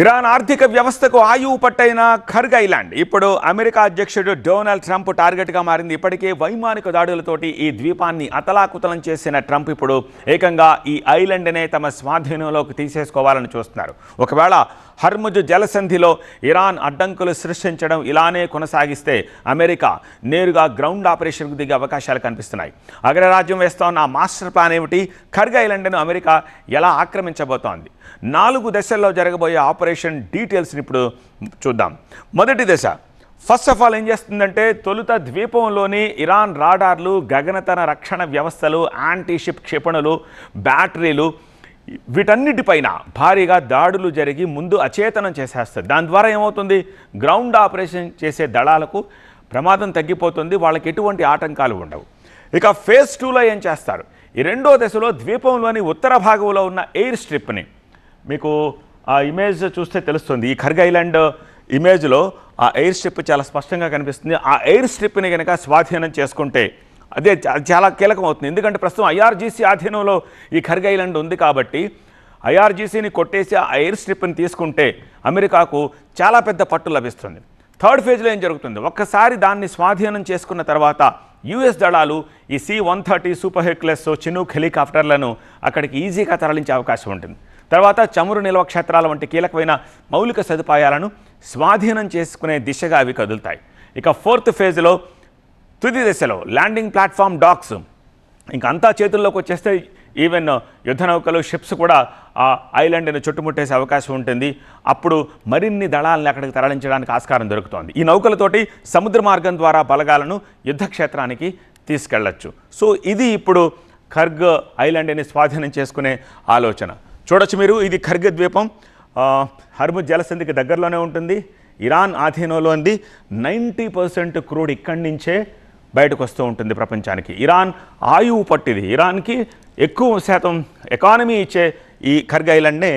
Iran ఆర్థిక వ్యవస్థకు ఆయువు పట్టైన ఖర్గ్ ఐలాండ్ ఇప్పుడు అమెరికా అధ్యక్షుడు డొనాల్డ్ ట్రంప్ టార్గెట్గా మారింది. ఇప్పటికే వైమానిక దాడులతోటి ఈ ద్వీపాన్ని అతలాకుతలం చేసిన ట్రంప్ ఇప్పుడు ఏకంగా ఈ ఐలాండ్నే తమ స్వాధీనంలోకి తీసేసుకోవాలని చూస్తున్నారు. ఒకవేళ హర్ముజ్ జలసంధిలో ఇరాన్ అడ్డంకులు సృష్టించడం ఇలానే కొనసాగిస్తే అమెరికా నేరుగా గ్రౌండ్ ఆపరేషన్కు దిగే అవకాశాలు కనిపిస్తున్నాయి. అగ్రరాజ్యం వేస్తోన్న మాస్టర్ ప్లాన్ ఏమిటి? ఖర్గ్ ఐలాండ్ను అమెరికా ఎలా ఆక్రమించబోతోంది? 4 దశల్లో జరగబోయే ఆపరేషన్ డీటెయిల్స్ని ఇప్పుడు చూద్దాం. మొదటి దశ ఫస్ట్ ఆఫ్ ఆల్ ఏం చేస్తుందంటే, తొలుత ద్వీపంలోని ఇరాన్ రాడార్లు, గగనతల రక్షణ వ్యవస్థలు, యాంటీషిప్ క్షిపణులు, బ్యాటరీలు వీటన్నిటిపైన భారీగా దాడులు జరిగి ముందు అచేతనం చేసేస్తుంది. దాని ద్వారా ఏమవుతుంది? గ్రౌండ్ ఆపరేషన్ చేసే దళాలకు ప్రమాదం తగ్గిపోతుంది, వాళ్ళకి ఎటువంటి ఆటంకాలు ఉండవు. ఇక ఫేజ్ 2లో ఏం చేస్తారు? ఈ రెండో దశలో ద్వీపంలోని ఉత్తర భాగంలో ఉన్న ఎయిర్ స్ట్రిప్ని, మీకు ఆ ఇమేజ్ చూస్తే తెలుస్తుంది, ఈ ఖర్గ్ ఐలాండ్ ఇమేజ్లో ఆ ఎయిర్ స్ట్రిప్ చాలా స్పష్టంగా కనిపిస్తుంది. ఆ ఎయిర్ స్ట్రిప్ని కనుక స్వాధీనం చేసుకుంటే అదే చాలా కీలకం అవుతుంది. ఎందుకంటే ప్రస్తుతం ఐఆర్జీసీ ఆధీనంలో ఈ ఖర్గ్ ఐలాండ్ ఉంది కాబట్టి ఐఆర్జీసీని కొట్టేసి ఆ ఎయిర్ స్ట్రిప్ని తీసుకుంటే అమెరికాకు చాలా పెద్ద పట్టు లభిస్తుంది. థర్డ్ ఫేజ్లో ఏం జరుగుతుంది? ఒక్కసారి దాన్ని స్వాధీనం చేసుకున్న తర్వాత యుఎస్ దళాలు ఈ C-130 సూపర్ హెర్క్యులెస్ చినూక్ హెలికాప్టర్లను అక్కడికి ఈజీగా తరలించే అవకాశం ఉంటుంది. తర్వాత చమురు నిల్వ క్షేత్రాల వంటి కీలకమైన మౌలిక సదుపాయాలను స్వాధీనం చేసుకునే దిశగా అవి కదులుతాయి. ఇక ఫోర్త్ ఫేజ్లో తుది దశలో ల్యాండింగ్ ప్లాట్ఫామ్ డాక్స్ ఇంకంతా చేతుల్లోకి వచ్చేస్తే ఈవెన్ యుద్ధ నౌకలు, షిప్స్ కూడా ఆ ఐలాండ్ని చుట్టుముట్టేసే అవకాశం ఉంటుంది. అప్పుడు మరిన్ని దళాలను అక్కడికి తరలించడానికి ఆస్కారం దొరుకుతోంది. ఈ నౌకలతోటి సముద్ర మార్గం ద్వారా బలగాలను యుద్ధ క్షేత్రానికి తీసుకెళ్లొచ్చు. సో ఇది ఇప్పుడు ఖర్గ్ ఐలాండ్ని స్వాధీనం చేసుకునే ఆలోచన. చూడొచ్చు మీరు, ఇది ఖర్గ్ ద్వీపం హర్ముజ్ జలసంధికి దగ్గరలోనే ఉంటుంది. ఇరాన్ ఆధీనంలో ఉంది. 90% క్రూడ్ ఇక్కడి నుంచే బయటకు వస్తూ ఉంటుంది ప్రపంచానికి. ఇరాన్ ఆయువు పట్టిది. ఇరాన్కి ఎక్కువ శాతం ఎకానమీ ఇచ్చే ఈ ఖర్గ్ ఐలాండ్నే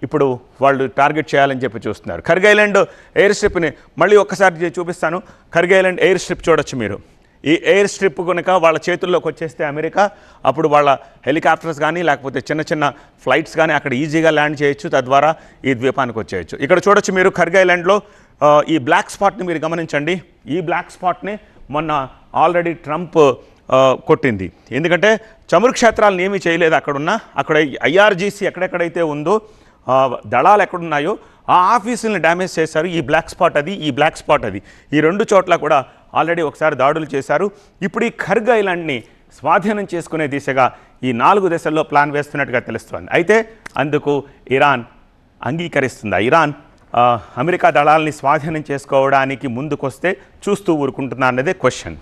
ఇప్పుడు వాళ్ళు టార్గెట్ చేయాలని చెప్పి చూస్తున్నారు. ఖర్గ్ ఐలాండ్ ఎయిర్ స్ట్రిప్ని మళ్ళీ ఒక్కసారి చూపిస్తాను. ఖర్గ్ ఐలాండ్ ఎయిర్ స్ట్రిప్ చూడొచ్చు మీరు. ఈ ఎయిర్ స్ట్రిప్ కనుక వాళ్ళ చేతుల్లోకి వచ్చేస్తే అమెరికా, అప్పుడు వాళ్ళ హెలికాప్టర్స్ కానీ లేకపోతే చిన్న చిన్న ఫ్లైట్స్ కానీ అక్కడ ఈజీగా ల్యాండ్ చేయొచ్చు, తద్వారా ఈ ద్వీపానికి వచ్చేయచ్చు. ఇక్కడ చూడొచ్చు మీరు ఖర్గ్ ఐలాండ్లో ఈ బ్లాక్ స్పాట్ని మీరు గమనించండి. ఈ బ్లాక్ స్పాట్ని మొన్న ఆల్రెడీ ట్రంప్ కొట్టింది. ఎందుకంటే చమురు క్షేత్రాలను ఏమీ చేయలేదు అక్కడ ఐఆర్జీసీ ఎక్కడెక్కడైతే ఉందో దళాలు ఎక్కడున్నాయో ఆ ఆఫీసులను డ్యామేజ్ చేశారు. ఈ బ్లాక్ స్పాట్ అది, ఈ బ్లాక్ స్పాట్ అది, ఈ 2 చోట్ల కూడా ఆల్రెడీ ఒకసారి దాడులు చేశారు. ఇప్పుడు ఈ ఖర్గ్ ఐలాండ్ని స్వాధీనం చేసుకునే దిశగా ఈ 4 దశల్లో ప్లాన్ వేస్తున్నట్టుగా తెలుస్తోంది. అయితే అందుకు ఇరాన్ అంగీకరిస్తుందా? ఇరాన్ అమెరికా దళాలని స్వాధీనం చేసుకోవడానికి ముందుకొస్తే చూస్తూ ఊరుకుంటున్నా అన్నదే క్వశ్చన్.